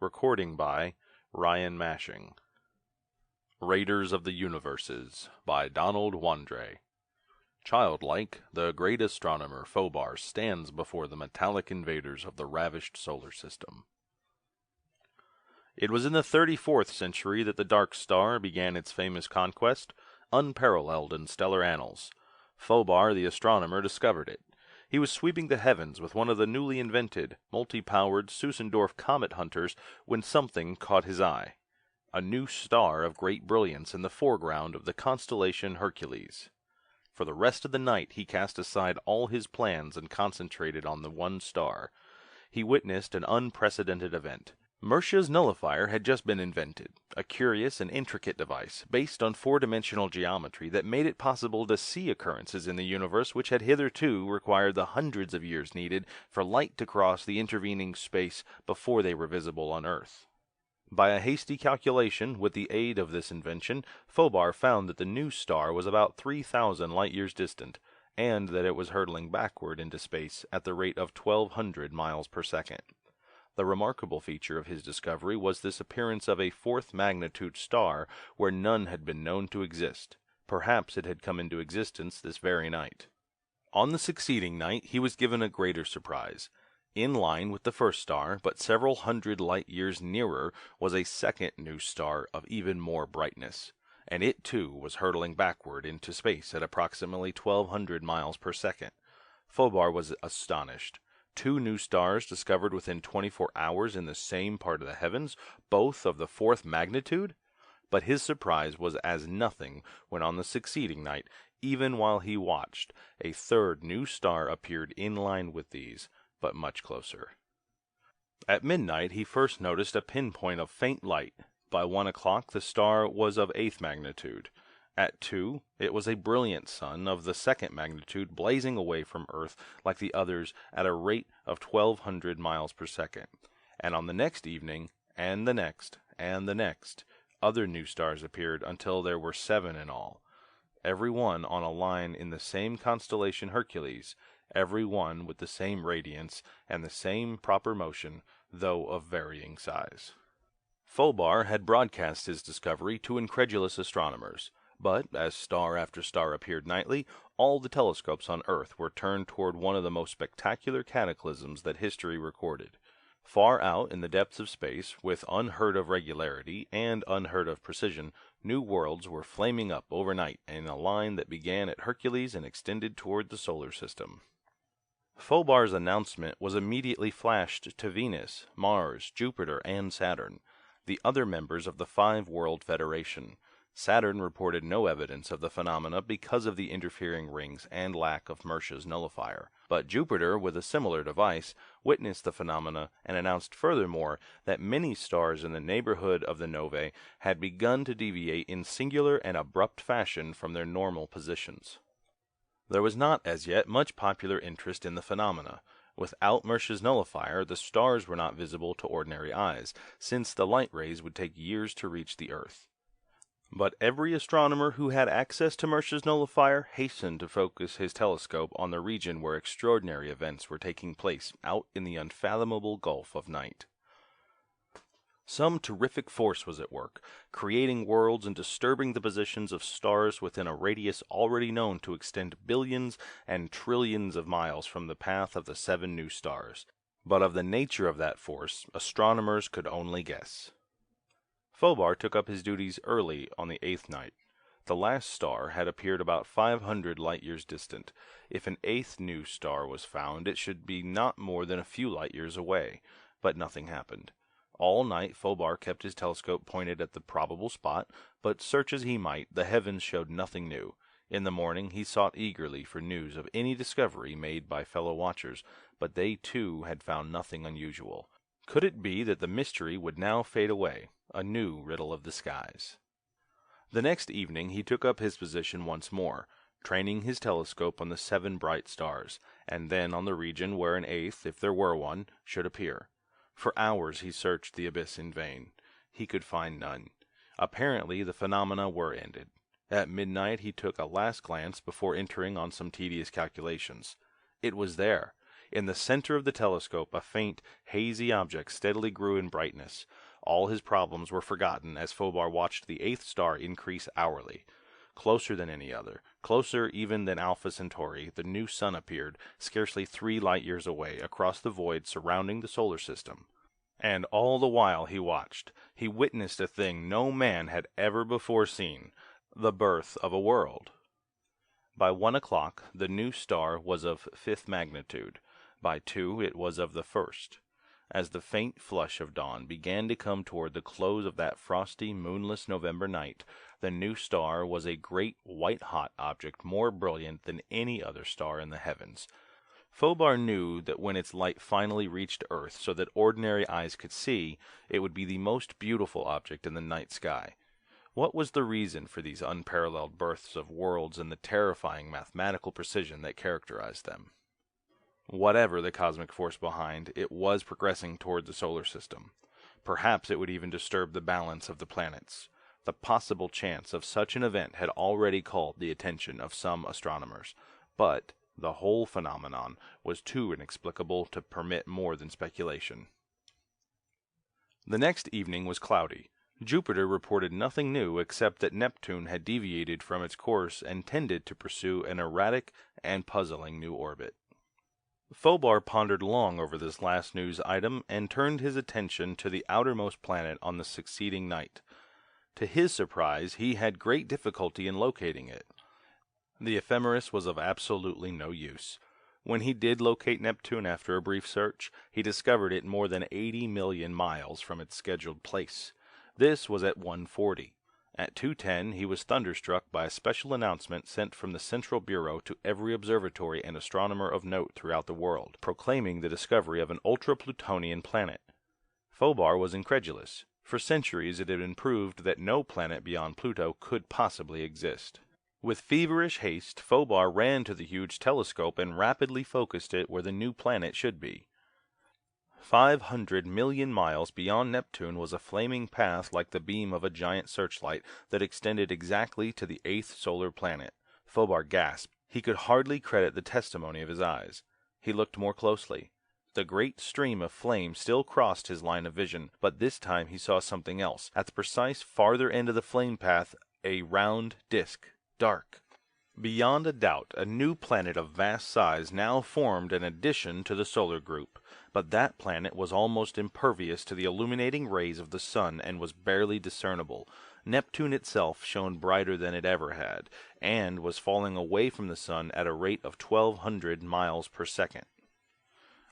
Recording by Ryan Mashing. Raiders of the Universes by Donald Wandrei. Childlike, the great astronomer Phobar stands before the metallic invaders of the ravished solar system. It was in the 34th century that the Dark Star began its famous conquest, unparalleled in stellar annals. Phobar, the astronomer, discovered it. He was sweeping the heavens with one of the newly invented, multi-powered Sussendorf comet hunters when something caught his eye. A new star of great brilliance in the foreground of the constellation Hercules. For the rest of the night he cast aside all his plans and concentrated on the one star. He witnessed an unprecedented event. Mercia's nullifier had just been invented, a curious and intricate device based on four-dimensional geometry that made it possible to see occurrences in the universe which had hitherto required the hundreds of years needed for light to cross the intervening space before they were visible on Earth. By a hasty calculation, with the aid of this invention, Phobar found that the new star was about 3,000 light-years distant, and that it was hurtling backward into space at the rate of 1,200 miles per second. The remarkable feature of his discovery was this appearance of a fourth magnitude star where none had been known to exist. Perhaps it had come into existence this very night. On the succeeding night he was given a greater surprise. In line with the first star, but several hundred light-years nearer, was a second new star of even more brightness, and it too was hurtling backward into space at approximately 1,200 miles per second. Phobar was astonished. 2 new stars discovered within 24 hours in the same part of the heavens, both of the fourth magnitude? But his surprise was as nothing when on the succeeding night, even while he watched, a third new star appeared in line with these, but much closer. At midnight he first noticed a pinpoint of faint light. By 1 o'clock the star was of 8th magnitude. At 2, it was a brilliant sun of the 2nd magnitude blazing away from Earth like the others at a rate of 1,200 miles per second. And on the next evening, and the next, and the next, other new stars appeared until there were 7 in all. Every one on a line in the same constellation Hercules, every one with the same radiance and the same proper motion, though of varying size. Phobar had broadcast his discovery to incredulous astronomers. But, as star after star appeared nightly, all the telescopes on Earth were turned toward one of the most spectacular cataclysms that history recorded. Far out in the depths of space, with unheard-of regularity and unheard-of precision, new worlds were flaming up overnight in a line that began at Hercules and extended toward the solar system. Phobar's announcement was immediately flashed to Venus, Mars, Jupiter, and Saturn, the other members of the Five-World Federation. Saturn reported no evidence of the phenomena because of the interfering rings and lack of Mercia's nullifier. But Jupiter, with a similar device, witnessed the phenomena and announced furthermore that many stars in the neighborhood of the novae had begun to deviate in singular and abrupt fashion from their normal positions. There was not as yet much popular interest in the phenomena. Without Mercia's nullifier, the stars were not visible to ordinary eyes, since the light rays would take years to reach the Earth. But every astronomer who had access to Mercia's nullifier hastened to focus his telescope on the region where extraordinary events were taking place out in the unfathomable gulf of night. Some terrific force was at work, creating worlds and disturbing the positions of stars within a radius already known to extend billions and trillions of miles from the path of the 7 new stars. But of the nature of that force, astronomers could only guess. Phobar took up his duties early on the 8th night. The last star had appeared about 500 light-years distant. If an 8th new star was found, it should be not more than a few light-years away. But nothing happened. All night Phobar kept his telescope pointed at the probable spot, but search as he might, the heavens showed nothing new. In the morning he sought eagerly for news of any discovery made by fellow watchers, but they too had found nothing unusual. Could it be that the mystery would now fade away, a new riddle of the skies? The next evening he took up his position once more, training his telescope on the 7 bright stars, and then on the region where an 8th, if there were one, should appear. For hours he searched the abyss in vain. He could find none. Apparently the phenomena were ended. At midnight he took a last glance before entering on some tedious calculations. It was there. In the center of the telescope, a faint, hazy object steadily grew in brightness. All his problems were forgotten as Phobar watched the eighth star increase hourly. Closer than any other, closer even than Alpha Centauri, the new sun appeared, scarcely 3 light-years away, across the void surrounding the solar system. And all the while he watched, he witnessed a thing no man had ever before seen, the birth of a world. By 1 o'clock, the new star was of 5th magnitude. By 2, it was of the 1st. As the faint flush of dawn began to come toward the close of that frosty, moonless November night, the new star was a great white-hot object more brilliant than any other star in the heavens. Phobar knew that when its light finally reached Earth so that ordinary eyes could see, it would be the most beautiful object in the night sky. What was the reason for these unparalleled births of worlds and the terrifying mathematical precision that characterized them? Whatever the cosmic force behind, it was progressing toward the solar system. Perhaps it would even disturb the balance of the planets. The possible chance of such an event had already called the attention of some astronomers, but the whole phenomenon was too inexplicable to permit more than speculation. The next evening was cloudy. Jupiter reported nothing new except that Neptune had deviated from its course and tended to pursue an erratic and puzzling new orbit. Phobar pondered long over this last news item and turned his attention to the outermost planet on the succeeding night. To his surprise, he had great difficulty in locating it. The ephemeris was of absolutely no use. When he did locate Neptune after a brief search, he discovered it more than 80 million miles from its scheduled place. This was at 1:40. At 2:10, he was thunderstruck by a special announcement sent from the Central Bureau to every observatory and astronomer of note throughout the world, proclaiming the discovery of an ultra-Plutonian planet. Phobar was incredulous. For centuries it had been proved that no planet beyond Pluto could possibly exist. With feverish haste, Phobar ran to the huge telescope and rapidly focused it where the new planet should be. 500 million miles beyond Neptune was a flaming path like the beam of a giant searchlight that extended exactly to the 8th solar planet. Phobar gasped. He could hardly credit the testimony of his eyes. He looked more closely. The great stream of flame still crossed his line of vision, but this time he saw something else. At the precise farther end of the flame path, a round disk, dark. Beyond a doubt, a new planet of vast size now formed an addition to the solar group. But that planet was almost impervious to the illuminating rays of the sun and was barely discernible. Neptune itself shone brighter than it ever had, and was falling away from the sun at a rate of 1,200 miles per second.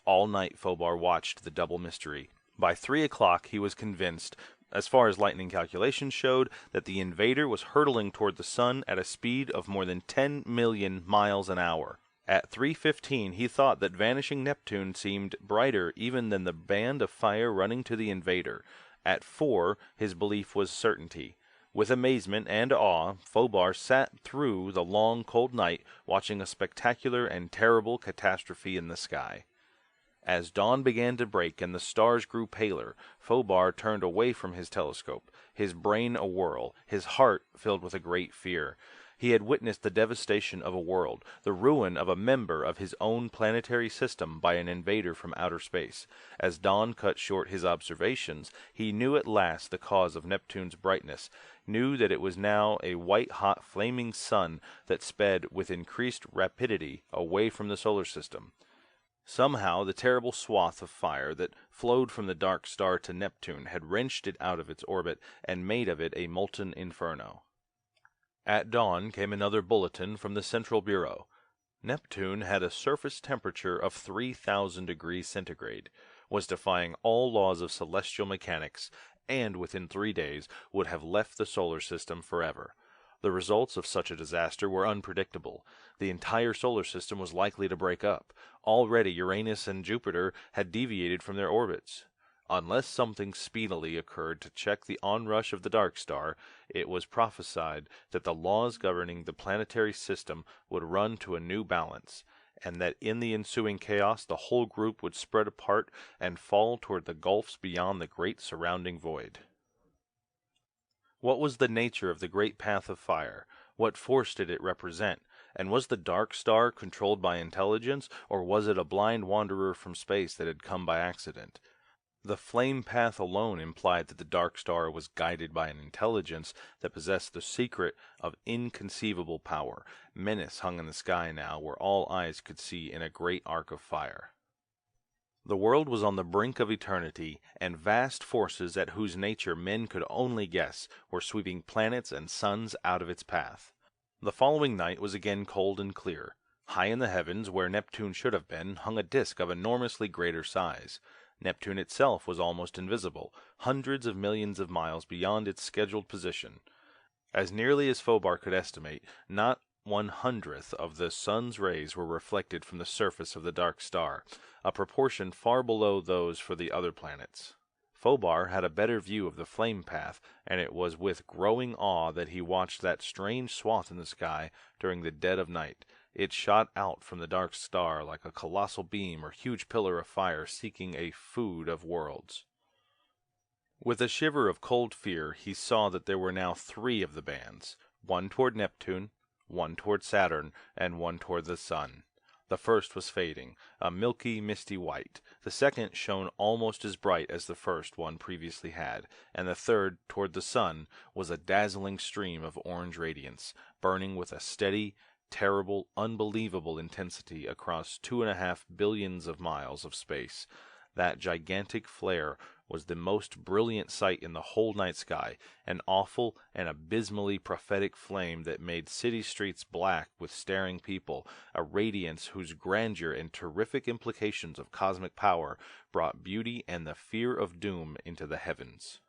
All night Phobar watched the double mystery. By 3 o'clock he was convinced, as far as lightning calculations showed, that the invader was hurtling toward the sun at a speed of more than 10 million miles an hour. At 3:15 he thought that vanishing Neptune seemed brighter even than the band of fire running to the invader. At 4 his belief was certainty. With amazement and awe, Phobar sat through the long cold night watching a spectacular and terrible catastrophe in the sky. As dawn began to break and the stars grew paler, Phobar turned away from his telescope, his brain awhirl, his heart filled with a great fear. He had witnessed the devastation of a world, the ruin of a member of his own planetary system by an invader from outer space. As dawn cut short his observations, he knew at last the cause of Neptune's brightness, knew that it was now a white-hot flaming sun that sped with increased rapidity away from the solar system. Somehow the terrible swath of fire that flowed from the dark star to Neptune had wrenched it out of its orbit and made of it a molten inferno. At dawn came another bulletin from the Central Bureau. Neptune had a surface temperature of 3,000 degrees centigrade, was defying all laws of celestial mechanics, and within 3 days would have left the solar system forever. The results of such a disaster were unpredictable. The entire solar system was likely to break up. Already Uranus and Jupiter had deviated from their orbits. Unless something speedily occurred to check the onrush of the dark star, it was prophesied that the laws governing the planetary system would run to a new balance, and that in the ensuing chaos the whole group would spread apart and fall toward the gulfs beyond the great surrounding void. What was the nature of the great path of fire? What force did it represent? And was the dark star controlled by intelligence, or was it a blind wanderer from space that had come by accident? The flame path alone implied that the dark star was guided by an intelligence that possessed the secret of inconceivable power. Menace hung in the sky now, where all eyes could see in a great arc of fire. The world was on the brink of eternity, and vast forces at whose nature men could only guess were sweeping planets and suns out of its path. The following night was again cold and clear. High in the heavens, where Neptune should have been, hung a disk of enormously greater size. Neptune itself was almost invisible, hundreds of millions of miles beyond its scheduled position. As nearly as Phobar could estimate, not 1/100th of the sun's rays were reflected from the surface of the dark star, a proportion far below those for the other planets. Phobar had a better view of the flame path, and it was with growing awe that he watched that strange swath in the sky during the dead of night. It shot out from the dark star like a colossal beam or huge pillar of fire seeking a food of worlds. With a shiver of cold fear, he saw that there were now 3 of the bands, one toward Neptune, one toward Saturn, and one toward the sun. The first was fading, a milky, misty white. The second shone almost as bright as the first one previously had, and the third, toward the sun, was a dazzling stream of orange radiance, burning with a steady, terrible, unbelievable intensity across 2.5 billions of miles of space. That gigantic flare was the most brilliant sight in the whole night sky, an awful and abysmally prophetic flame that made city streets black with staring people, a radiance whose grandeur and terrific implications of cosmic power brought beauty and the fear of doom into the heavens.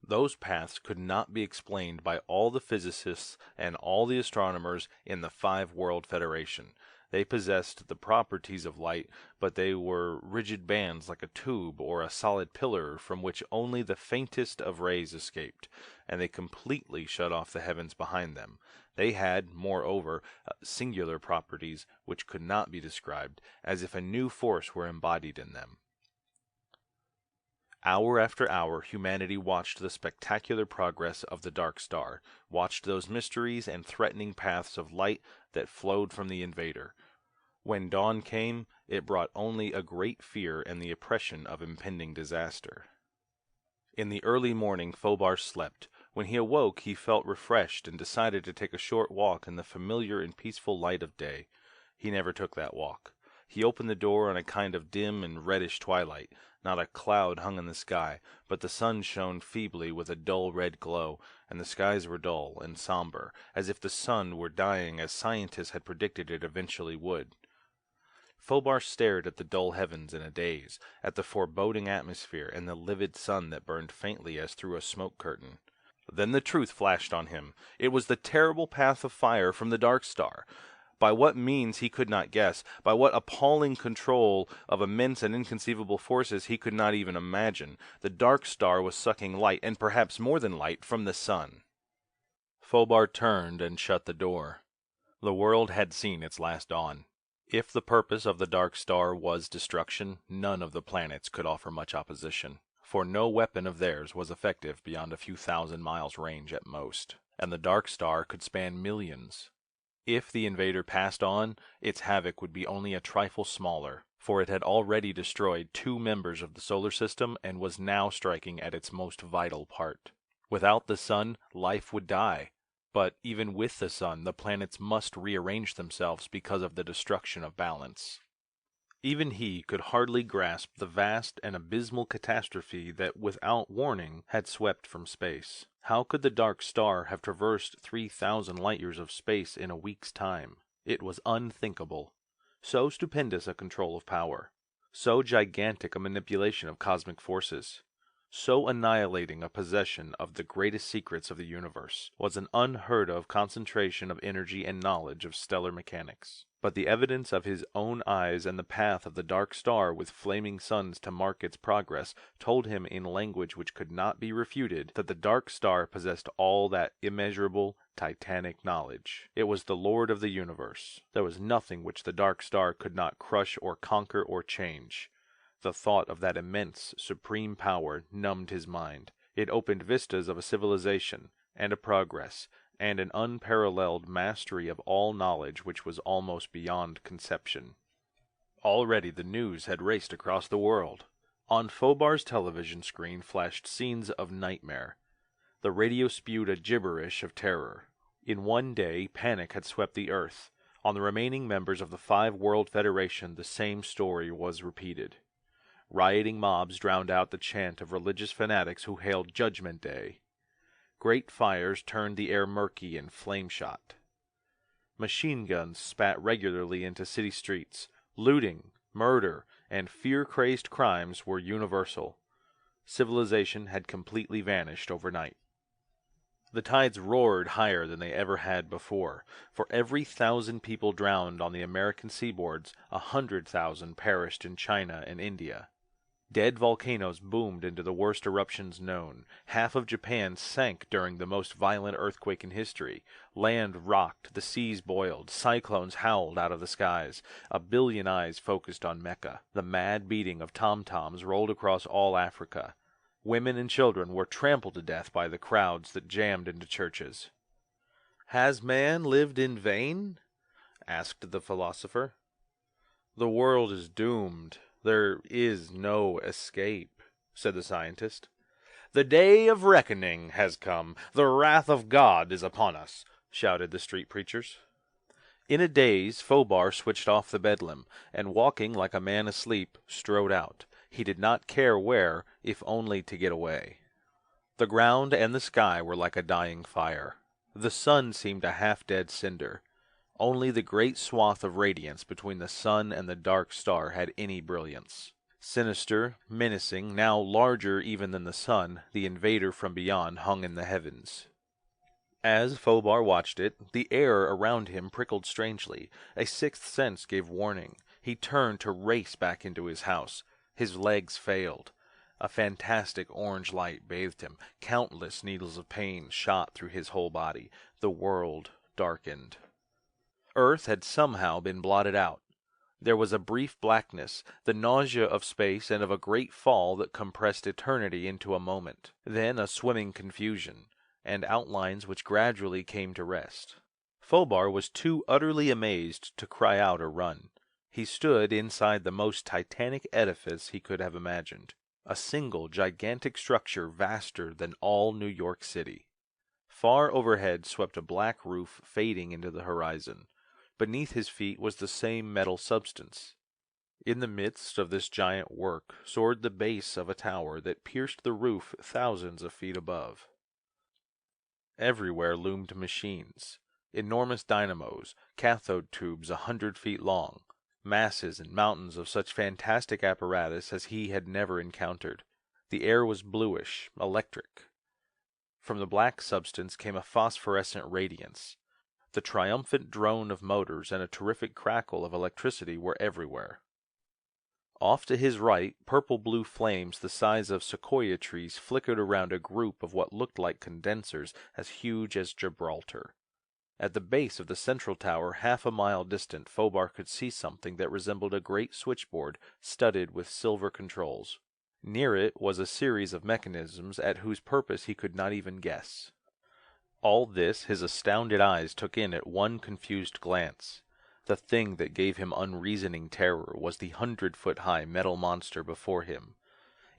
Those paths could not be explained by all the physicists and all the astronomers in the 5-World Federation. They possessed the properties of light, but they were rigid bands like a tube or a solid pillar from which only the faintest of rays escaped, and they completely shut off the heavens behind them. They had, moreover, singular properties which could not be described, as if a new force were embodied in them. Hour after hour, humanity watched the spectacular progress of the dark star, watched those mysteries and threatening paths of light that flowed from the invader. When dawn came, it brought only a great fear and the oppression of impending disaster. In the early morning, Phobar slept. When he awoke, he felt refreshed and decided to take a short walk in the familiar and peaceful light of day. He never took that walk. He opened the door in a kind of dim and reddish twilight. Not a cloud hung in the sky, but the sun shone feebly with a dull red glow, and the skies were dull and somber, as if the sun were dying as scientists had predicted it eventually would. Phobar stared at the dull heavens in a daze, at the foreboding atmosphere and the livid sun that burned faintly as through a smoke curtain. Then the truth flashed on him. It was the terrible path of fire from the dark star. By what means he could not guess, by what appalling control of immense and inconceivable forces he could not even imagine, the dark star was sucking light, and perhaps more than light, from the sun. Phobar turned and shut the door. The world had seen its last dawn. If the purpose of the dark star was destruction, none of the planets could offer much opposition, for no weapon of theirs was effective beyond a few thousand miles range at most, and the dark star could span millions. If the invader passed on, its havoc would be only a trifle smaller, for it had already destroyed 2 members of the solar system and was now striking at its most vital part. Without the sun, life would die. But even with the sun, the planets must rearrange themselves because of the destruction of balance. Even he could hardly grasp the vast and abysmal catastrophe that, without warning, had swept from space. How could the dark star have traversed 3,000 light-years of space in a week's time? It was unthinkable. So stupendous a control of power. So gigantic a manipulation of cosmic forces. So annihilating a possession of the greatest secrets of the universe, was an unheard-of concentration of energy and knowledge of stellar mechanics. But the evidence of his own eyes and the path of the dark star with flaming suns to mark its progress told him in language which could not be refuted that the dark star possessed all that immeasurable, titanic knowledge. It was the lord of the universe. There was nothing which the dark star could not crush or conquer or change. The thought of that immense, supreme power numbed his mind. It opened vistas of a civilization and a progress, and an unparalleled mastery of all knowledge which was almost beyond conception. Already the news had raced across the world. On Fobar's television screen flashed scenes of nightmare. The radio spewed a gibberish of terror. In one day, panic had swept the earth. On the remaining members of the Five World Federation, the same story was repeated. Rioting mobs drowned out the chant of religious fanatics who hailed Judgment Day. Great fires turned the air murky and flame-shot. Machine guns spat regularly into city streets. Looting, murder, and fear-crazed crimes were universal. Civilization had completely vanished overnight. The tides roared higher than they ever had before. For every 1,000 people drowned on the American seaboards, 100,000 perished in China and India. Dead volcanoes boomed into the worst eruptions known. Half of Japan sank during the most violent earthquake in history. Land rocked, the seas boiled, cyclones howled out of the skies. A billion eyes focused on Mecca. The mad beating of tom-toms rolled across all Africa. Women and children were trampled to death by the crowds that jammed into churches. "Has man lived in vain?" asked the philosopher. "The world is doomed. There is no escape," said the scientist. "The day of reckoning has come. The wrath of God is upon us," shouted the street preachers. In a daze, Fobar switched off the bedlam, and walking like a man asleep, strode out. He did not care where, if only to get away. The ground and the sky were like a dying fire. The sun seemed a half-dead cinder. Only the great swath of radiance between the sun and the dark star had any brilliance. Sinister, menacing, now larger even than the sun, the invader from beyond hung in the heavens. As Fobar watched it, the air around him prickled strangely. A sixth sense gave warning. He turned to race back into his house. His legs failed. A fantastic orange light bathed him. Countless needles of pain shot through his whole body. The world darkened. Earth had somehow been blotted out. There was a brief blackness, the nausea of space and of a great fall that compressed eternity into a moment. Then a swimming confusion, and outlines which gradually came to rest. Fobar was too utterly amazed to cry out or run. He stood inside the most titanic edifice he could have imagined, a single gigantic structure vaster than all New York City. Far overhead swept a black roof fading into the horizon. Beneath his feet was the same metal substance. In the midst of this giant work soared the base of a tower that pierced the roof thousands of feet above. Everywhere loomed machines, enormous dynamos, cathode tubes 100 feet long, masses and mountains of such fantastic apparatus as he had never encountered. The air was bluish, electric. From the black substance came a phosphorescent radiance. The triumphant drone of motors and a terrific crackle of electricity were everywhere. Off to his right, purple-blue flames the size of sequoia trees flickered around a group of what looked like condensers as huge as Gibraltar. At the base of the central tower, half a mile distant, Fobar could see something that resembled a great switchboard studded with silver controls. Near it was a series of mechanisms at whose purpose he could not even guess. All this his astounded eyes took in at one confused glance. The thing that gave him unreasoning terror was the 100-foot-high metal monster before him.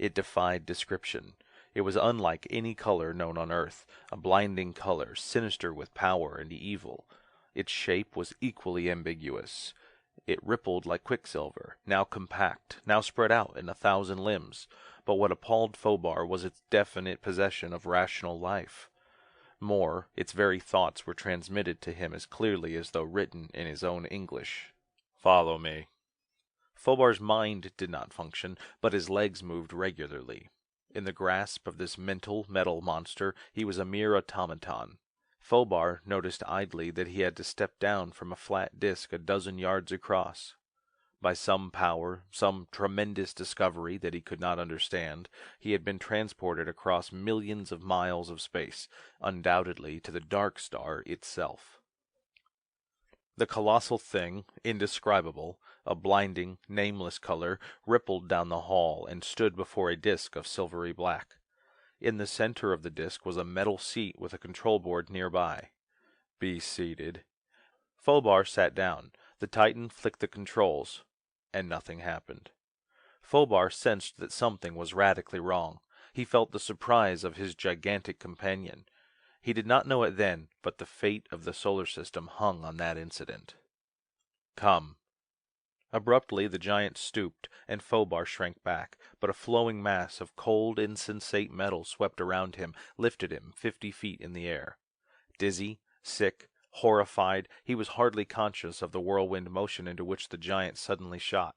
It defied description. It was unlike any color known on Earth, a blinding color, sinister with power and evil. Its shape was equally ambiguous. It rippled like quicksilver, now compact, now spread out in 1,000 limbs. But what appalled Fobar was its definite possession of rational life. More, its very thoughts were transmitted to him as clearly as though written in his own English. "Follow me." Fobar's mind did not function, but his legs moved regularly. In the grasp of this mental metal monster, he was a mere automaton. Fobar noticed idly that he had to step down from a flat disk a dozen yards across. By some power, some tremendous discovery that he could not understand, he had been transported across millions of miles of space, undoubtedly to the dark star itself. The colossal thing, indescribable, a blinding, nameless color, rippled down the hall and stood before a disk of silvery black. In the center of the disk was a metal seat with a control board nearby. Be seated. Fobar sat down. The Titan flicked the controls, and nothing happened. Fobar sensed that something was radically wrong. He felt the surprise of his gigantic companion. He did not know it then, but the fate of the solar system hung on that incident. Come. Abruptly the giant stooped, and Fobar shrank back, but a flowing mass of cold, insensate metal swept around him, lifted him 50 feet in the air. Dizzy, sick, horrified, he was hardly conscious of the whirlwind motion into which the giant suddenly shot.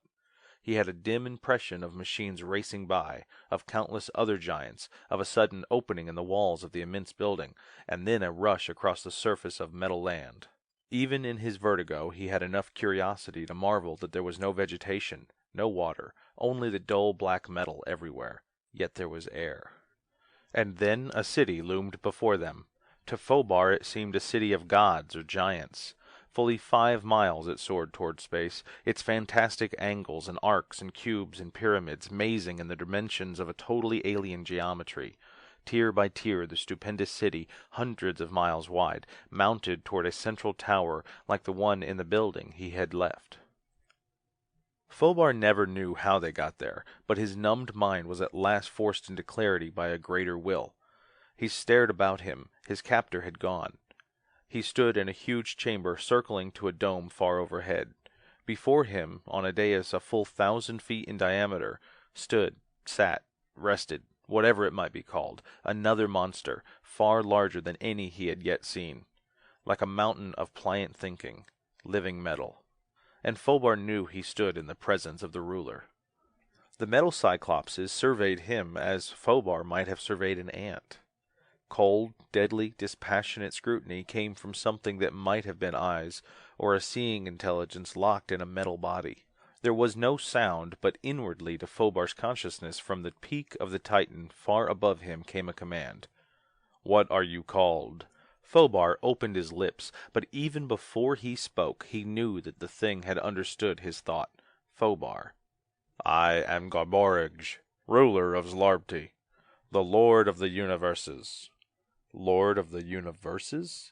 He had a dim impression of machines racing by, of countless other giants, of a sudden opening in the walls of the immense building, and then a rush across the surface of metal land. Even in his vertigo he had enough curiosity to marvel that there was no vegetation, no water, only the dull black metal everywhere. Yet there was air. And then a city loomed before them. To Fobar it seemed a city of gods or giants. Fully 5 miles it soared toward space, its fantastic angles and arcs and cubes and pyramids mazing in the dimensions of a totally alien geometry. Tier by tier the stupendous city, hundreds of miles wide, mounted toward a central tower like the one in the building he had left. Fobar never knew how they got there, but his numbed mind was at last forced into clarity by a greater will. He stared about him. His captor had gone. He stood in a huge chamber circling to a dome far overhead. Before him, on a dais a full 1,000 feet in diameter, sat, rested, whatever it might be called, another monster, far larger than any he had yet seen, like a mountain of pliant thinking, living metal. And Fobar knew he stood in the presence of the ruler. The metal cyclopses surveyed him as Fobar might have surveyed an ant. Cold, deadly, dispassionate scrutiny came from something that might have been eyes, or a seeing intelligence locked in a metal body. There was no sound, but inwardly to Fobar's consciousness from the peak of the Titan far above him came a command. "What are you called?" Fobar opened his lips, but even before he spoke he knew that the thing had understood his thought. Fobar. "I am Garborij, ruler of Zlarbti, the lord of the universes." Lord of the universes?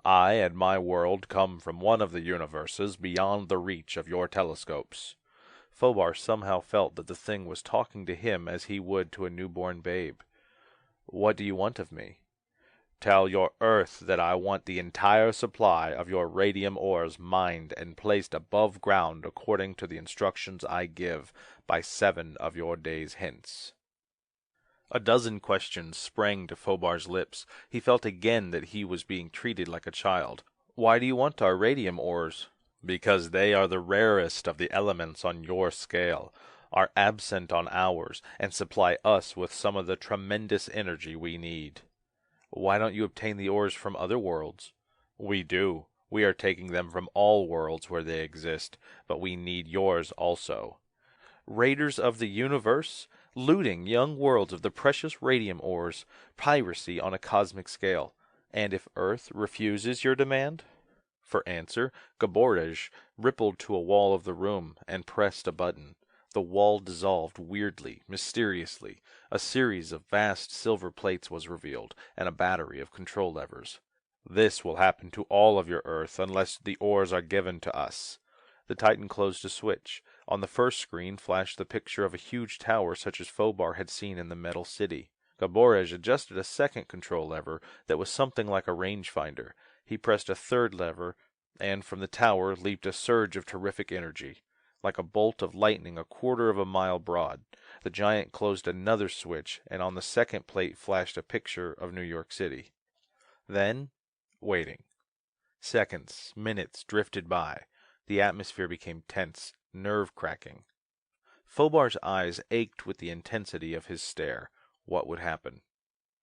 I and my world come from one of the universes beyond the reach of your telescopes. Fobar somehow felt that the thing was talking to him as he would to a newborn babe. What do you want of me? Tell your Earth that I want the entire supply of your radium ores mined and placed above ground according to the instructions I give by 7 of your days hence. A dozen questions sprang to Fobar's lips. He felt again that he was being treated like a child. Why do you want our radium ores? Because they are the rarest of the elements on your scale, are absent on ours, and supply us with some of the tremendous energy we need. Why don't you obtain the ores from other worlds? We do. We are taking them from all worlds where they exist, but we need yours also. Raiders of the universe? Looting young worlds of the precious radium ores, piracy on a cosmic scale. And if Earth refuses your demand? For answer, Garborij rippled to a wall of the room and pressed a button. The wall dissolved weirdly, mysteriously. A series of vast silver plates was revealed, and a battery of control levers. This will happen to all of your Earth unless the ores are given to us. The Titan closed a switch. On the first screen flashed the picture of a huge tower such as Fobar had seen in the metal city. Garborij adjusted a second control lever that was something like a rangefinder. He pressed a third lever, and from the tower leaped a surge of terrific energy. Like a bolt of lightning 1/4 of a mile broad, the giant closed another switch, and on the second plate flashed a picture of New York City. Then, waiting. Seconds, minutes drifted by. The atmosphere became tense, nerve-cracking. Fobar's eyes ached with the intensity of his stare. What would happen?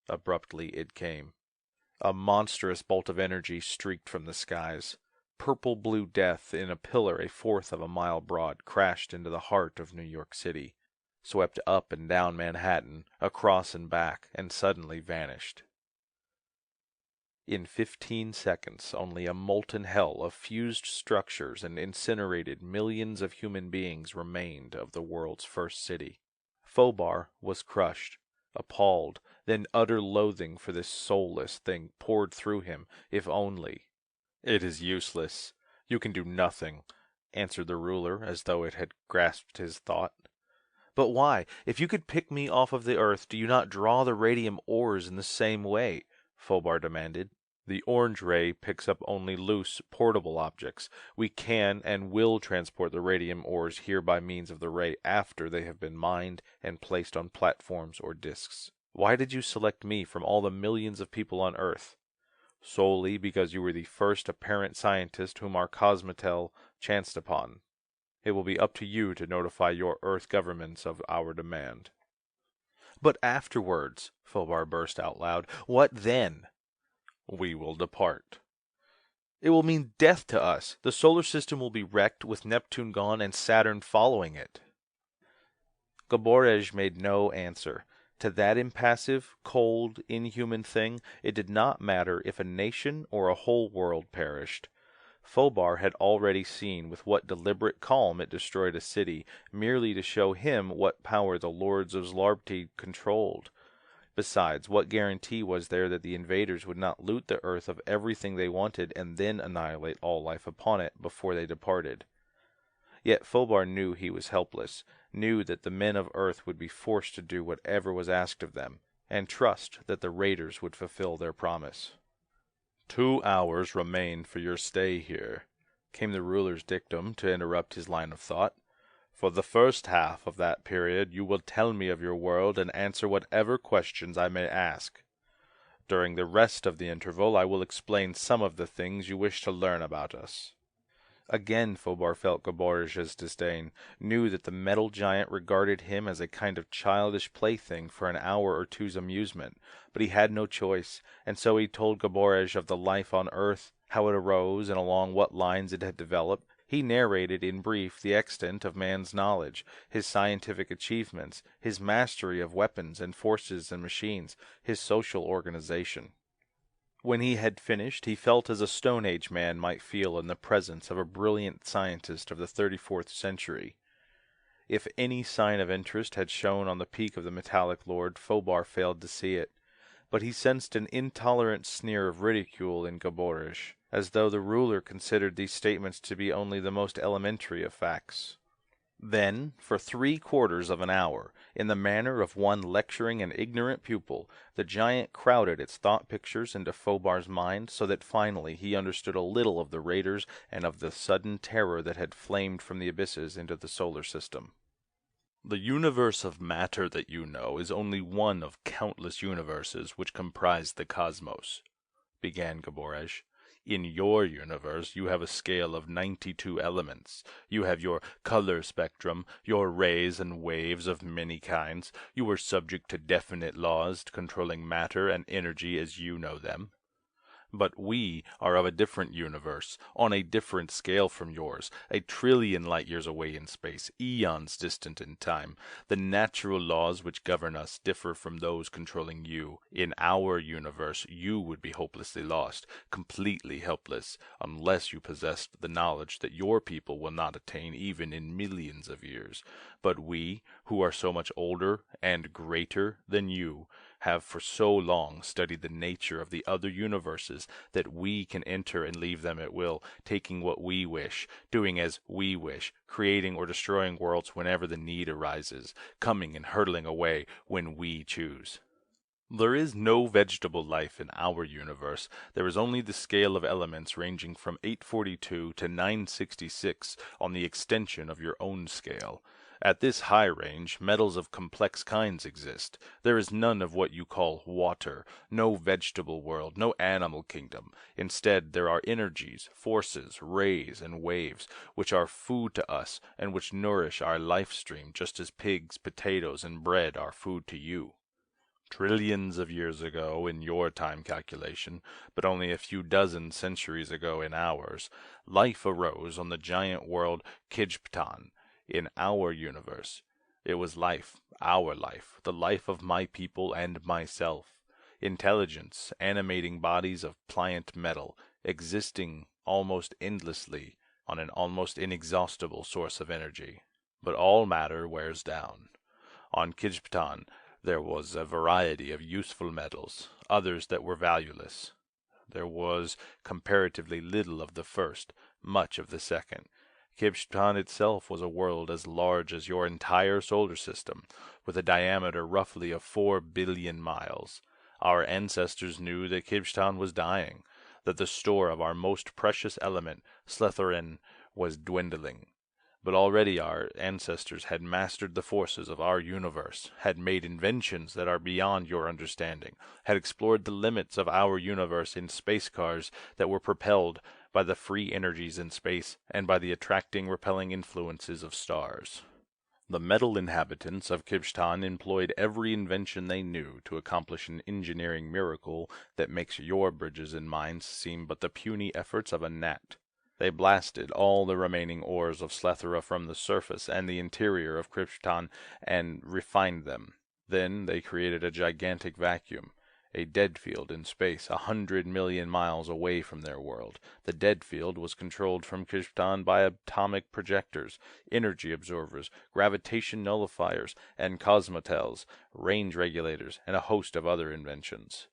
Abruptly it came. A monstrous bolt of energy streaked from the skies. Purple-blue death in a pillar 1/4 of a mile broad crashed into the heart of New York City, swept up and down Manhattan, across and back, and suddenly vanished. In 15 seconds, only a molten hell of fused structures and incinerated millions of human beings remained of the world's first city. Fobar was crushed, appalled, then utter loathing for this soulless thing poured through him, if only "It is useless. You can do nothing," answered the ruler, as though it had grasped his thought. "But why? If you could pick me off of the earth, do you not draw the radium ores in the same way?" Fobar demanded. "The orange ray picks up only loose, portable objects. We can and will transport the radium ores here by means of the ray after they have been mined and placed on platforms or disks. Why did you select me from all the millions of people on Earth? Solely because you were the first apparent scientist whom our cosmotel chanced upon. It will be up to you to notify your Earth governments of our demand." "But afterwards," Fobar burst out loud, "what then?" "We will depart." "It will mean death to us. The solar system will be wrecked, with Neptune gone and Saturn following it." Gaborej made no answer. To that impassive, cold, inhuman thing, it did not matter if a nation or a whole world perished. Fobar had already seen with what deliberate calm it destroyed a city, merely to show him what power the lords of Zlarbti controlled. Besides, what guarantee was there that the invaders would not loot the earth of everything they wanted and then annihilate all life upon it before they departed? Yet Fobar knew he was helpless, knew that the men of Earth would be forced to do whatever was asked of them, and trust that the raiders would fulfill their promise. "2 hours remain for your stay here," came the ruler's dictum to interrupt his line of thought. "For the first half of that period you will tell me of your world and answer whatever questions I may ask. During the rest of the interval I will explain some of the things you wish to learn about us." Again Fobar felt Gaborej's disdain, knew that the metal giant regarded him as a kind of childish plaything for an hour or two's amusement, but he had no choice, and so he told Gaborej of the life on Earth, how it arose and along what lines it had developed. He narrated in brief the extent of man's knowledge, his scientific achievements, his mastery of weapons and forces and machines, his social organization. When he had finished, he felt as a Stone Age man might feel in the presence of a brilliant scientist of the 34th century. If any sign of interest had shown on the peak of the metallic lord, Fobar failed to see it, but he sensed an intolerant sneer of ridicule in Gaborej, as though the ruler considered these statements to be only the most elementary of facts. Then, for 3/4 of an hour, in the manner of one lecturing an ignorant pupil, the giant crowded its thought pictures into Fobar's mind, so that finally he understood a little of the raiders and of the sudden terror that had flamed from the abysses into the solar system. "The universe of matter that you know is only one of countless universes which comprise the cosmos," began Gaborej. "In your universe you have a scale of 92 elements. You have your color spectrum, your rays and waves of many kinds. You are subject to definite laws controlling matter and energy as you know them. But we are of a different universe, on a different scale from yours, a trillion light-years away in space, eons distant in time. The natural laws which govern us differ from those controlling you. In our universe, you would be hopelessly lost, completely helpless, unless you possessed the knowledge that your people will not attain even in millions of years. But we, who are so much older and greater than you, have for so long studied the nature of the other universes that we can enter and leave them at will, taking what we wish, doing as we wish, creating or destroying worlds whenever the need arises, coming and hurtling away when we choose. There is no vegetable life in our universe. There is only the scale of elements ranging from 842 to 966 on the extension of your own scale. At this high range, metals of complex kinds exist. There is none of what you call water, no vegetable world, no animal kingdom. Instead, there are energies, forces, rays, and waves, which are food to us and which nourish our life stream just as pigs, potatoes, and bread are food to you. Trillions of years ago in your time calculation, but only a few dozen centuries ago in ours, life arose on the giant world Kijptan. In our universe, it was life, our life, the life of my people and myself. Intelligence, animating bodies of pliant metal, existing almost endlessly on an almost inexhaustible source of energy. But all matter wears down. On Kijptan, there was a variety of useful metals, others that were valueless. There was comparatively little of the first, much of the second. Kibstan itself was a world as large as your entire solar system, with a diameter roughly of 4 billion miles. Our ancestors knew that Kibstan was dying, that the store of our most precious element, Slytherin, was dwindling. But already our ancestors had mastered the forces of our universe, had made inventions that are beyond your understanding, had explored the limits of our universe in space cars that were propelled by the free energies in space and by the attracting, repelling influences of stars. The metal inhabitants of Kibstan employed every invention they knew to accomplish an engineering miracle that makes your bridges and mines seem but the puny efforts of a gnat. They blasted all the remaining ores of Slethra from the surface and the interior of Kibstan and refined them. Then they created a gigantic vacuum, a dead field in space 100 million miles away from their world. The dead field was controlled from Kibstan by atomic projectors, energy absorbers, gravitation nullifiers, and cosmotels, range regulators, and a host of other inventions.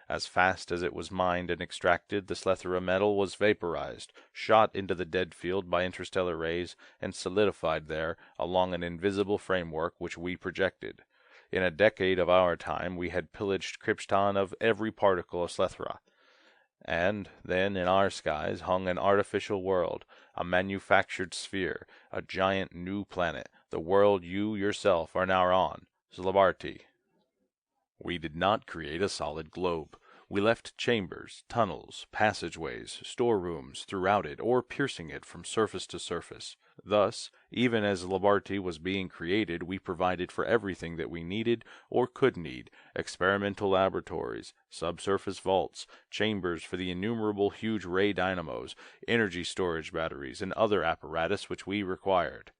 As fast as it was mined and extracted, the Slethra metal was vaporized, shot into the dead field by interstellar rays, and solidified there along an invisible framework which we projected. In a decade of our time, we had pillaged Kibstan of every particle of Slethra. And then in our skies hung an artificial world, a manufactured sphere, a giant new planet, the world you yourself are now on, Zlabarti. We did not create a solid globe. We left chambers, tunnels, passageways, storerooms throughout it, or piercing it from surface to surface. Thus, even as Zlabarti was being created, we provided for everything that we needed or could need: experimental laboratories, subsurface vaults, chambers for the innumerable huge ray dynamos, energy storage batteries, and other apparatus which we required.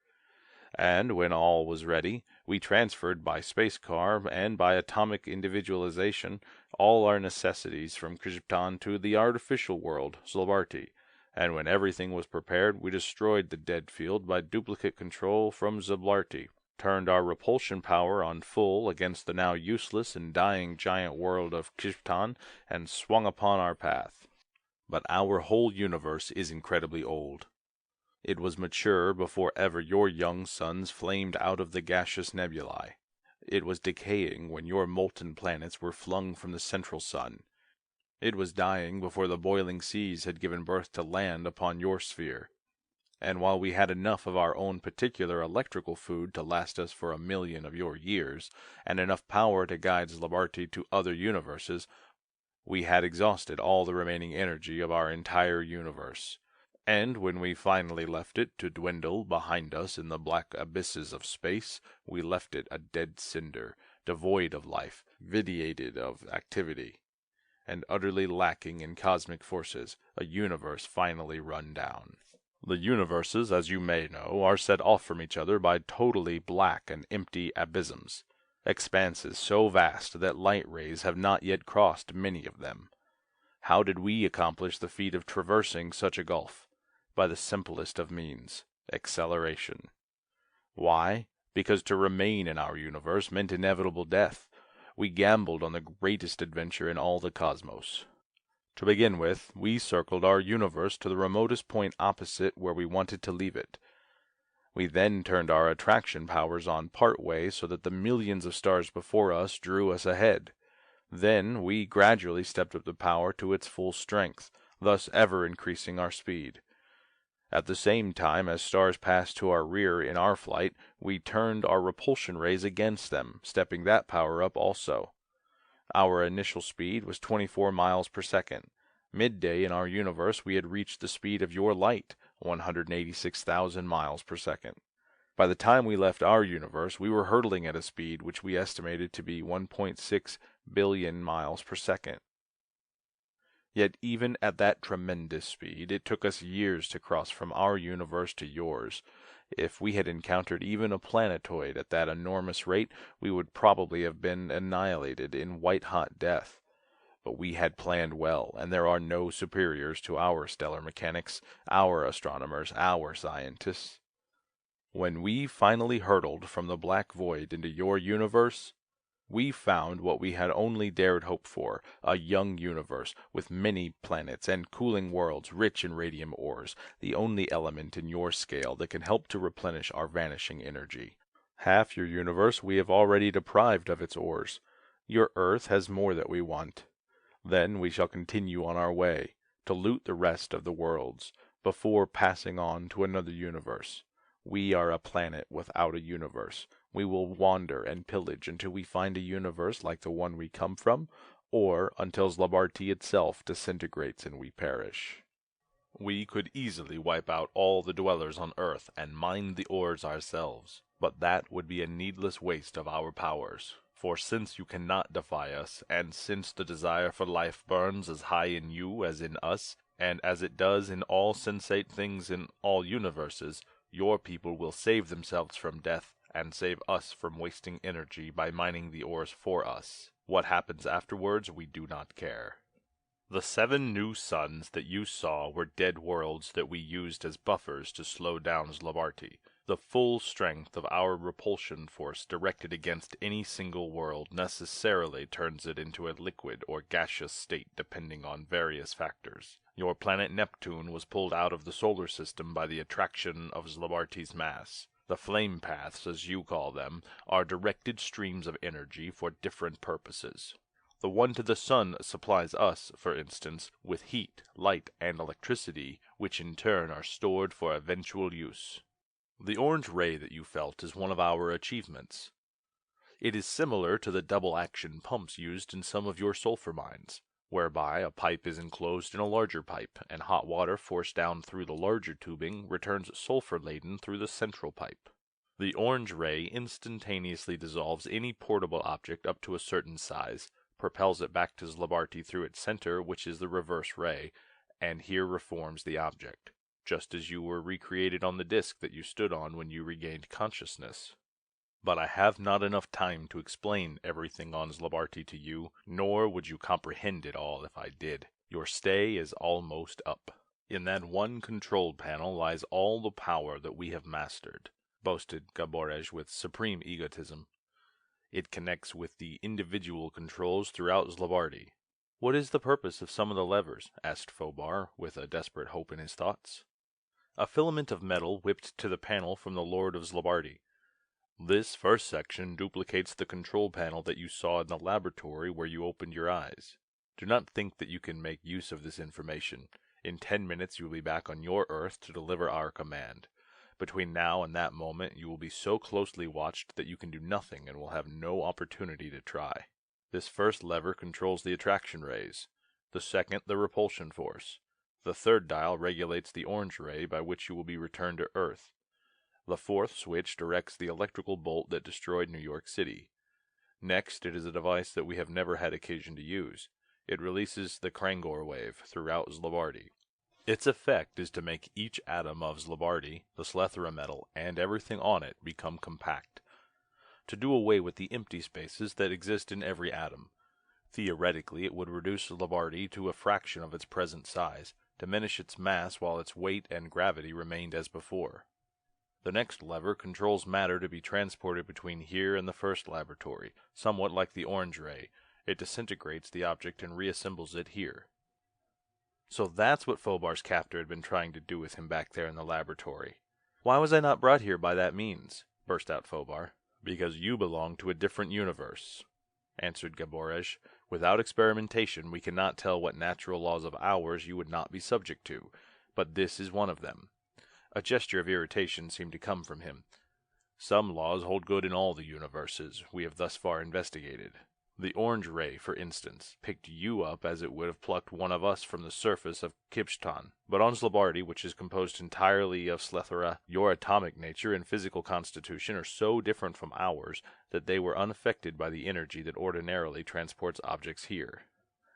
And when all was ready, we transferred by space car and by atomic individualization all our necessities from Kibstan to the artificial world, Zlabarti. And when everything was prepared, we destroyed the dead field by duplicate control from Zlabarti, turned our repulsion power on full against the now useless and dying giant world of Kibstan, and swung upon our path. But our whole universe is incredibly old. It was mature before ever your young suns flamed out of the gaseous nebulae. It was decaying when your molten planets were flung from the central sun. It was dying before the boiling seas had given birth to land upon your sphere. And while we had enough of our own particular electrical food to last us for 1,000,000 of your years, and enough power to guide Zlabarti to other universes, we had exhausted all the remaining energy of our entire universe. And when we finally left it to dwindle behind us in the black abysses of space, we left it a dead cinder, devoid of life, vitiated of activity, and utterly lacking in cosmic forces, a universe finally run down. The universes, as you may know, are set off from each other by totally black and empty abysms, expanses so vast that light rays have not yet crossed many of them. How did we accomplish the feat of traversing such a gulf? By the simplest of means, acceleration. Why? Because to remain in our universe meant inevitable death. We gambled on the greatest adventure in all the cosmos. To begin with, we circled our universe to the remotest point opposite where we wanted to leave it. We then turned our attraction powers on part way so that the millions of stars before us drew us ahead. Then we gradually stepped up the power to its full strength, thus ever increasing our speed. At the same time as stars passed to our rear in our flight, we turned our repulsion rays against them, stepping that power up also. Our initial speed was 24 miles per second. Midday in our universe we had reached the speed of your light, 186,000 miles per second. By the time we left our universe, we were hurtling at a speed which we estimated to be 1.6 billion miles per second. Yet even at that tremendous speed, it took us years to cross from our universe to yours. If we had encountered even a planetoid at that enormous rate, we would probably have been annihilated in white-hot death. But we had planned well, and there are no superiors to our stellar mechanics, our astronomers, our scientists. When we finally hurtled from the black void into your universe, We found what we had only dared hope for, a young universe with many planets and cooling worlds rich in radium ores, the only element in your scale that can help to replenish our vanishing energy. Half your universe we have already deprived of its ores. Your Earth has more that we want. Then we shall continue on our way, to loot the rest of the worlds, before passing on to another universe. We are a planet without a universe. We will wander and pillage until we find a universe like the one we come from, or until Zlabarti itself disintegrates and we perish. We could easily wipe out all the dwellers on Earth and mine the ores ourselves, but that would be a needless waste of our powers. For since you cannot defy us, and since the desire for life burns as high in you as in us, and as it does in all sensate things in all universes, your people will save themselves from death, and save us from wasting energy by mining the ores for us. What happens afterwards, we do not care. The 7 new suns that you saw were dead worlds that we used as buffers to slow down Zlabarti. The full strength of our repulsion force directed against any single world necessarily turns it into a liquid or gaseous state depending on various factors. Your planet Neptune was pulled out of the solar system by the attraction of Zlabarti's mass. The flame paths, as you call them, are directed streams of energy for different purposes. The one to the sun supplies us, for instance, with heat, light, and electricity, which in turn are stored for eventual use. The orange ray that you felt is one of our achievements. It is similar to the double-action pumps used in some of your sulfur mines, whereby a pipe is enclosed in a larger pipe, and hot water forced down through the larger tubing returns sulfur-laden through the central pipe. The orange ray instantaneously dissolves any portable object up to a certain size, propels it back to Zlabarti through its center, which is the reverse ray, and here reforms the object, just as you were recreated on the disk that you stood on when you regained consciousness. But I have not enough time to explain everything on Zlabarti to you, nor would you comprehend it all if I did. Your stay is almost up. In that one control panel lies all the power that we have mastered, boasted Gaborej with supreme egotism. It connects with the individual controls throughout Zlabarti. What is the purpose of some of the levers? Asked Fobar, with a desperate hope in his thoughts. A filament of metal whipped to the panel from the Lord of Zlabarti. This first section duplicates the control panel that you saw in the laboratory where you opened your eyes. Do not think that you can make use of this information. In 10 minutes you will be back on your Earth to deliver our command. Between now and that moment you will be so closely watched that you can do nothing and will have no opportunity to try. This first lever controls the attraction rays, the second the repulsion force. The third dial regulates the orange ray by which you will be returned to Earth. The fourth switch directs the electrical bolt that destroyed New York City. Next, it is a device that we have never had occasion to use. It releases the Krangor wave throughout Zlabarti. Its effect is to make each atom of Zlabarti, the Slethra metal, and everything on it become compact. To do away with the empty spaces that exist in every atom. Theoretically, it would reduce Zlabarti to a fraction of its present size, diminish its mass while its weight and gravity remained as before. The next lever controls matter to be transported between here and the first laboratory, somewhat like the orange ray. It disintegrates the object and reassembles it here. So that's what Fobar's captor had been trying to do with him back there in the laboratory. Why was I not brought here by that means? Burst out Fobar. Because you belong to a different universe, answered Gaborej. Without experimentation, we cannot tell what natural laws of ours you would not be subject to, but this is one of them. A gesture of irritation seemed to come from him. Some laws hold good in all the universes we have thus far investigated. The orange ray, for instance, picked you up as it would have plucked one of us from the surface of Kibstan. But on Zlabarti, which is composed entirely of Slethra, your atomic nature and physical constitution are so different from ours that they were unaffected by the energy that ordinarily transports objects here.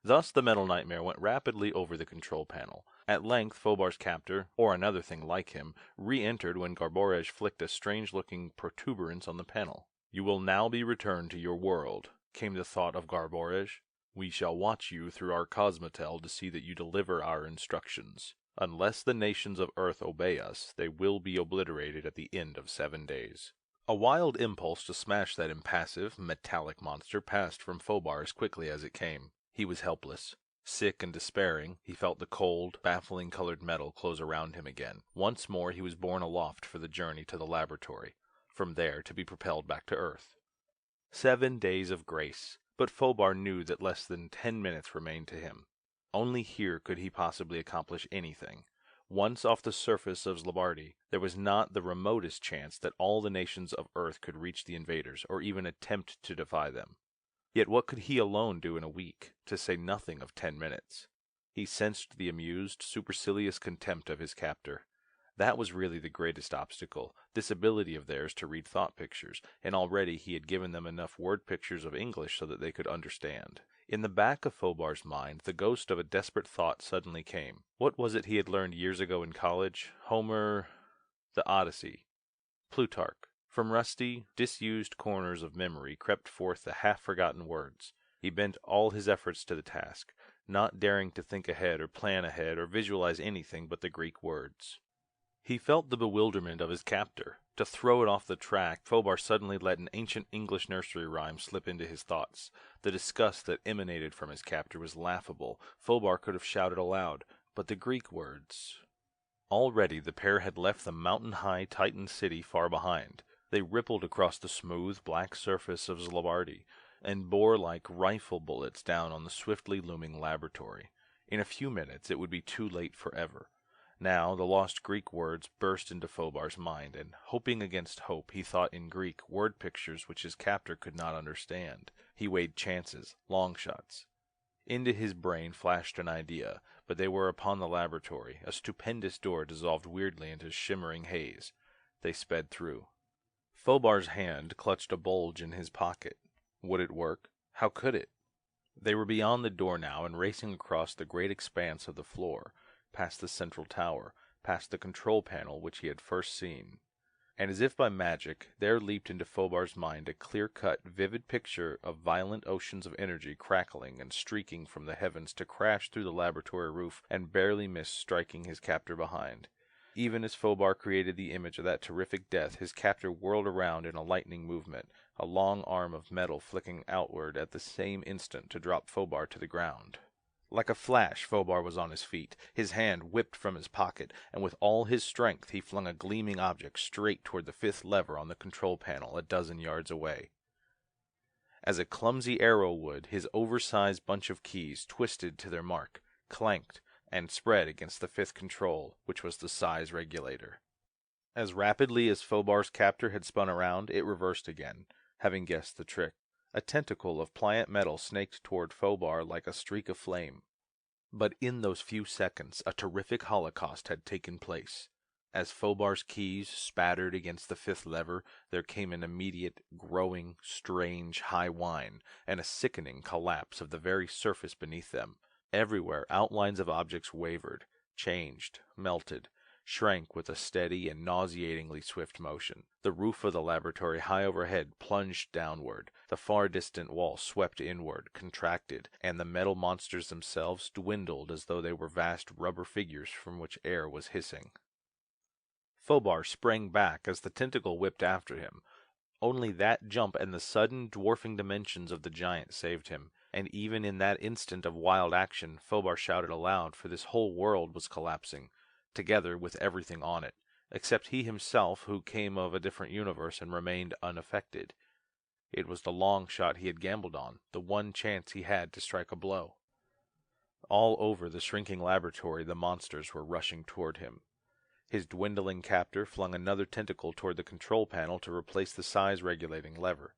Thus the metal nightmare went rapidly over the control panel. At length Fobar's captor, or another thing like him, re-entered when Gaborej flicked a strange-looking protuberance on the panel. You will now be returned to your world, came the thought of Gaborej. We shall watch you through our cosmotel to see that you deliver our instructions. Unless the nations of Earth obey us, they will be obliterated at the end of 7 days. A wild impulse to smash that impassive, metallic monster passed from Phobar as quickly as it came. He was helpless. Sick and despairing, he felt the cold, baffling colored metal close around him again. Once more he was borne aloft for the journey to the laboratory, from there to be propelled back to Earth. 7 days of grace, but Phobar knew that less than 10 minutes remained to him. Only here could he possibly accomplish anything. Once off the surface of Zlabardi, there was not the remotest chance that all the nations of Earth could reach the invaders, or even attempt to defy them. Yet what could he alone do in a week, to say nothing of 10 minutes? He sensed the amused, supercilious contempt of his captor. That was really the greatest obstacle, this ability of theirs to read thought pictures, and already he had given them enough word pictures of English so that they could understand. In the back of Phobar's mind, the ghost of a desperate thought suddenly came. What was it he had learned years ago in college? Homer, the Odyssey, Plutarch. From rusty, disused corners of memory crept forth the half-forgotten words. He bent all his efforts to the task, not daring to think ahead or plan ahead or visualize anything but the Greek words. He felt the bewilderment of his captor. To throw it off the track, Phobar suddenly let an ancient English nursery rhyme slip into his thoughts. The disgust that emanated from his captor was laughable. Phobar could have shouted aloud, but the Greek words... Already the pair had left the mountain-high Titan city far behind. They rippled across the smooth, black surface of Zlabardi, and bore like rifle bullets down on the swiftly looming laboratory. In a few minutes it would be too late forever. Now the lost Greek words burst into Phobar's mind, and hoping against hope, he thought in Greek word pictures which his captor could not understand. He weighed chances, long shots. Into his brain flashed an idea, but they were upon the laboratory. A stupendous door dissolved weirdly into shimmering haze. They sped through. Phobar's hand clutched a bulge in his pocket. Would it work? How could it? They were beyond the door now and racing across the great expanse of the floor, past the central tower, past the control panel which he had first seen. And as if by magic, there leaped into Phobar's mind a clear-cut, vivid picture of violent oceans of energy crackling and streaking from the heavens to crash through the laboratory roof and barely miss striking his captor behind. Even as Phobar created the image of that terrific death, his captor whirled around in a lightning movement, a long arm of metal flicking outward at the same instant to drop Phobar to the ground. Like a flash, Phobar was on his feet. His hand whipped from his pocket, and with all his strength he flung a gleaming object straight toward the fifth lever on the control panel a dozen yards away. As a clumsy arrow would, his oversized bunch of keys twisted to their mark, clanked, and spread against the fifth control, which was the size regulator. As rapidly as Phobar's captor had spun around, it reversed again, having guessed the trick. A tentacle of pliant metal snaked toward Phobar like a streak of flame. But in those few seconds, a terrific holocaust had taken place. As Phobar's keys spattered against the fifth lever, there came an immediate, growing, strange high whine, and a sickening collapse of the very surface beneath them. Everywhere outlines of objects wavered, changed, melted, shrank with a steady and nauseatingly swift motion. The roof of the laboratory high overhead plunged downward, the far distant wall swept inward, contracted, and the metal monsters themselves dwindled as though they were vast rubber figures from which air was hissing. Phobar sprang back as the tentacle whipped after him. Only that jump and the sudden, dwarfing dimensions of the giant saved him, and even in that instant of wild action, Phobar shouted aloud, for this whole world was collapsing, together with everything on it, except he himself, who came of a different universe and remained unaffected. It was the long shot he had gambled on, the one chance he had to strike a blow. All over the shrinking laboratory the monsters were rushing toward him. His dwindling captor flung another tentacle toward the control panel to replace the size-regulating lever.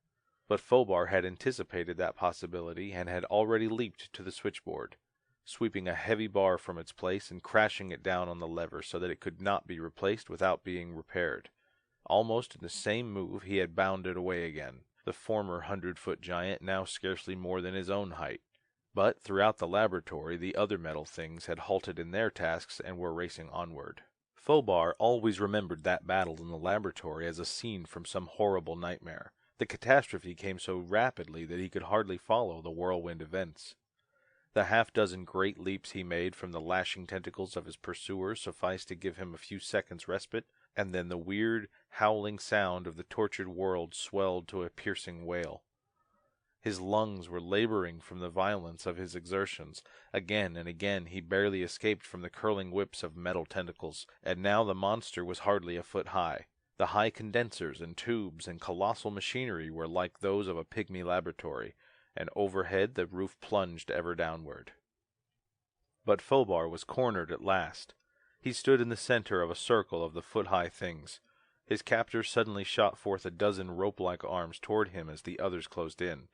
But Phobar had anticipated that possibility and had already leaped to the switchboard, sweeping a heavy bar from its place and crashing it down on the lever so that it could not be replaced without being repaired. Almost in the same move he had bounded away again, the former 100-foot giant now scarcely more than his own height. But throughout the laboratory the other metal things had halted in their tasks and were racing onward. Phobar always remembered that battle in the laboratory as a scene from some horrible nightmare. The catastrophe came so rapidly that he could hardly follow the whirlwind events. The half-dozen great leaps he made from the lashing tentacles of his pursuers sufficed to give him a few seconds' respite, and then the weird, howling sound of the tortured world swelled to a piercing wail. His lungs were laboring from the violence of his exertions. Again and again he barely escaped from the curling whips of metal tentacles, and now the monster was hardly a foot high. The high condensers and tubes and colossal machinery were like those of a pygmy laboratory, and overhead the roof plunged ever downward. But Fobar was cornered at last. He stood in the center of a circle of the foot-high things. His captors suddenly shot forth a dozen rope-like arms toward him as the others closed in.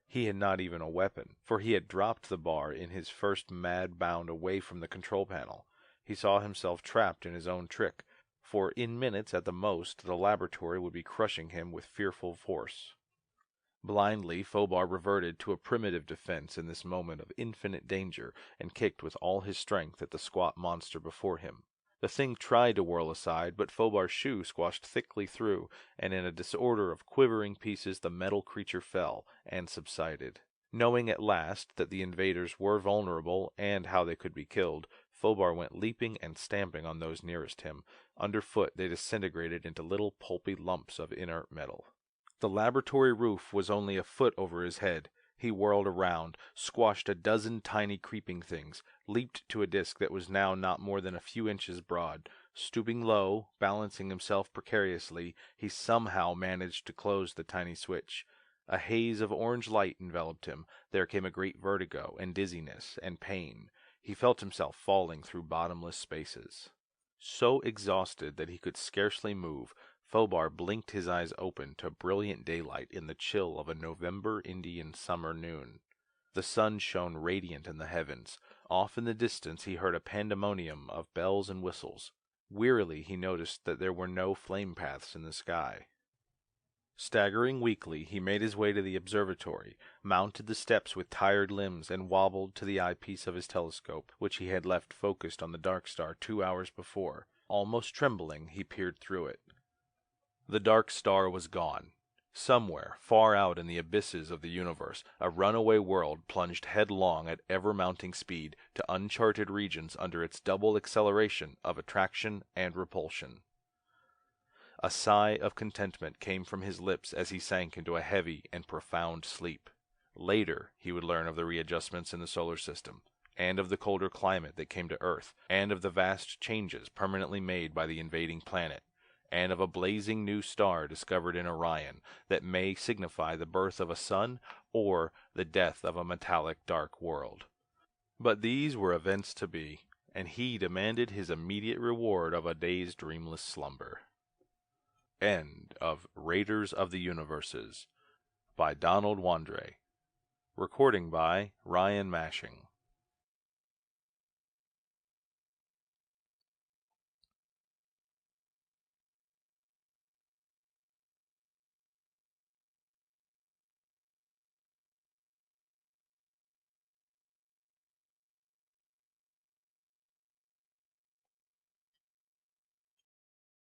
He had not even a weapon, for he had dropped the bar in his first mad bound away from the control panel. He saw himself trapped in his own trick, for in minutes at the most the laboratory would be crushing him with fearful force. Blindly, Fobar reverted to a primitive defense in this moment of infinite danger, and kicked with all his strength at the squat monster before him. The thing tried to whirl aside, but Fobar's shoe squashed thickly through, and in a disorder of quivering pieces the metal creature fell, and subsided. Knowing at last that the invaders were vulnerable, and how they could be killed, Fobar went leaping and stamping on those nearest him. Underfoot they disintegrated into little pulpy lumps of inert metal. The laboratory roof was only a foot over his head. He whirled around, squashed a dozen tiny creeping things, leaped to a disc that was now not more than a few inches broad. Stooping low, balancing himself precariously, he somehow managed to close the tiny switch. A haze of orange light enveloped him. There came a great vertigo, and dizziness, and pain. He felt himself falling through bottomless spaces. So exhausted that he could scarcely move, Fobar blinked his eyes open to brilliant daylight in the chill of a November Indian summer noon. The sun shone radiant in the heavens. Off in the distance he heard a pandemonium of bells and whistles. Wearily he noticed that there were no flame paths in the sky. Staggering weakly, he made his way to the observatory, mounted the steps with tired limbs, and wobbled to the eyepiece of his telescope, which he had left focused on the dark star 2 hours before. Almost trembling, he peered through it. The dark star was gone. Somewhere, far out in the abysses of the universe, a runaway world plunged headlong at ever-mounting speed to uncharted regions under its double acceleration of attraction and repulsion. A sigh of contentment came from his lips as he sank into a heavy and profound sleep. Later he would learn of the readjustments in the solar system, and of the colder climate that came to Earth, and of the vast changes permanently made by the invading planet, and of a blazing new star discovered in Orion that may signify the birth of a sun or the death of a metallic dark world. But these were events to be, and he demanded his immediate reward of a day's dreamless slumber. End of Raiders of the Universes by Donald Wandrei. Recording by Ryan Mashing.